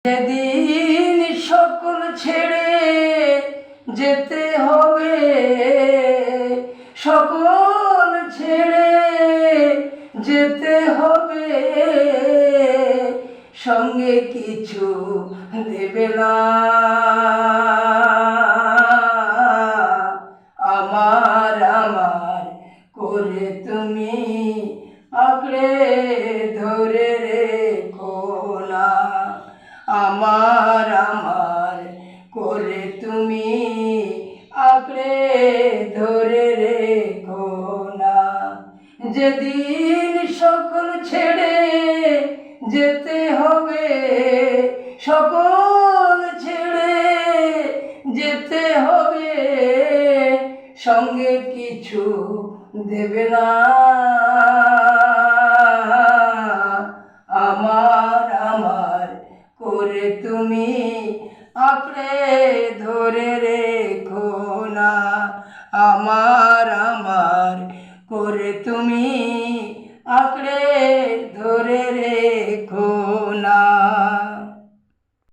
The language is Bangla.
যেদিন সকল ছেড়ে যেতে হবে, সকল ছেড়ে যেতে হবে, সঙ্গে কিছু দেবে না আমার আমার করে তুমি আঁকড়ে ধরে রেখো না, আমার আমার করে তুমি আঁকড়ে ধরে রেখো না। যেদিন সকল ছেড়ে যেতে হবে, সকল ছেড়ে যেতে হবে, সঙ্গে কিছু দেবে না আমার আমার করে তুমি আঁকড়ে ধরে